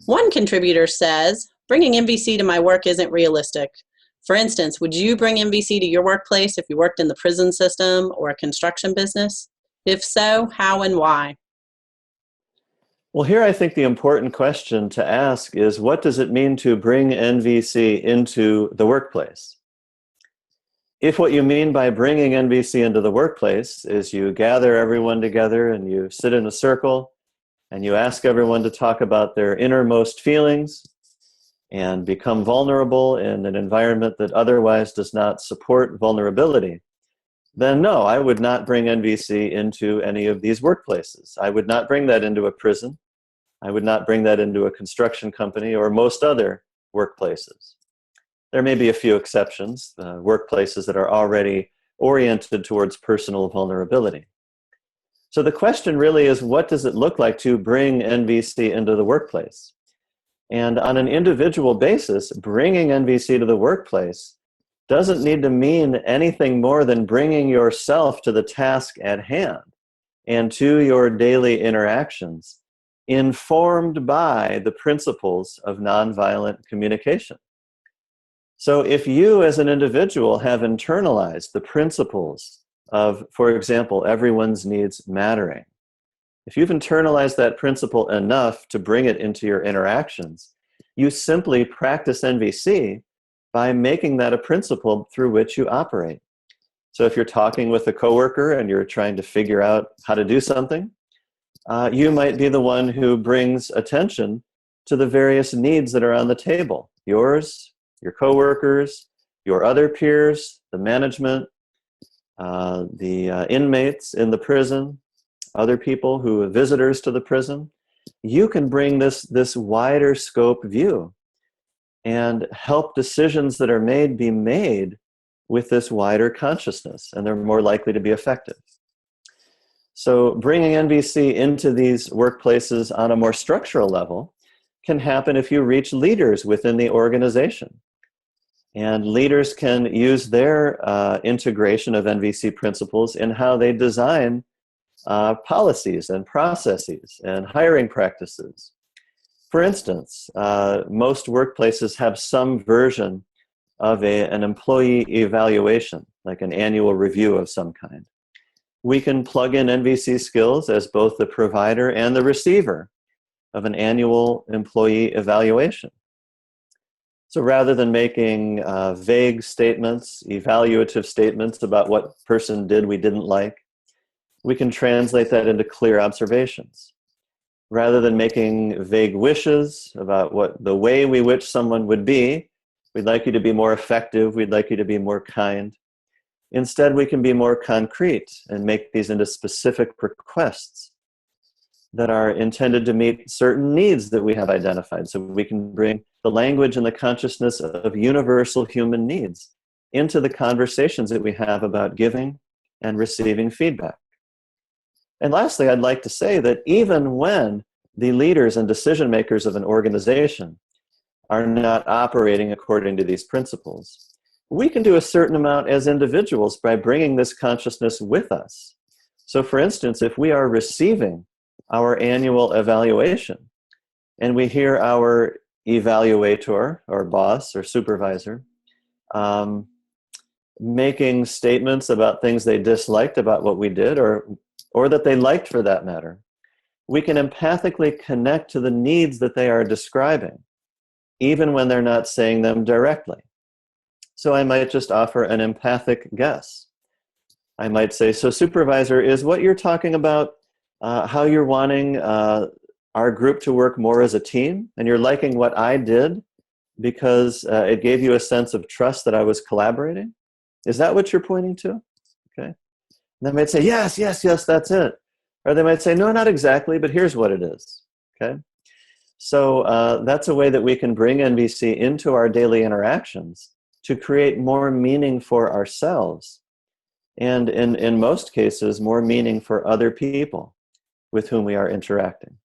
One contributor says, bringing NVC to my work isn't realistic. For instance, would you bring NVC to your workplace if you worked in the prison system or a construction business? If so, how and why? Well, here I think the important question to ask is, what does it mean to bring NVC into the workplace? If what you mean by bringing NVC into the workplace is you gather everyone together and you sit in a circle and you ask everyone to talk about their innermost feelings and become vulnerable in an environment that otherwise does not support vulnerability, then no, I would not bring NVC into any of these workplaces. I would not bring that into a prison. I would not bring that into a construction company or most other workplaces. There may be a few exceptions, workplaces that are already oriented towards personal vulnerability. So the question really is, what does it look like to bring NVC into the workplace? And on an individual basis, bringing NVC to the workplace doesn't need to mean anything more than bringing yourself to the task at hand and to your daily interactions, informed by the principles of nonviolent communication. So if you as an individual have internalized the principles of, for example, everyone's needs mattering, if you've internalized that principle enough to bring it into your interactions, you simply practice NVC by making that a principle through which you operate. So if you're talking with a coworker and you're trying to figure out how to do something, you might be the one who brings attention to the various needs that are on the table. Yours, your coworkers, your other peers, the management, the inmates in the prison, other people who are visitors to the prison. You can bring this wider scope view and help decisions that are made be made with this wider consciousness, and they're more likely to be effective. So bringing NVC into these workplaces on a more structural level can happen if you reach leaders within the organization. And leaders can use their integration of NVC principles in how they design policies and processes and hiring practices. For instance, most workplaces have some version of an employee evaluation, like an annual review of some kind. We can plug in NVC skills as both the provider and the receiver of an annual employee evaluation. So rather than making vague statements, evaluative statements about what person did we didn't like, we can translate that into clear observations. Rather than making vague wishes about what the way we wish someone would be, we'd like you to be more effective, we'd like you to be more kind. Instead, we can be more concrete and make these into specific requests that are intended to meet certain needs that we have identified. So we can bring the language and the consciousness of universal human needs into the conversations that we have about giving and receiving feedback. And lastly, I'd like to say that even when the leaders and decision makers of an organization are not operating according to these principles, we can do a certain amount as individuals by bringing this consciousness with us. So for instance, if we are receiving our annual evaluation and we hear our evaluator or boss or supervisor making statements about things they disliked about what we did or that they liked for that matter, we can empathically connect to the needs that they are describing, even when they're not saying them directly. So I might just offer an empathic guess. I might say, so supervisor, is what you're talking about how you're wanting our group to work more as a team, and you're liking what I did because it gave you a sense of trust that I was collaborating? Is that what you're pointing to? Okay. And they might say, yes, yes, yes, that's it. Or they might say, no, not exactly, but here's what it is. Okay. So that's a way that we can bring NVC into our daily interactions to create more meaning for ourselves, and in most cases, more meaning for other people with whom we are interacting.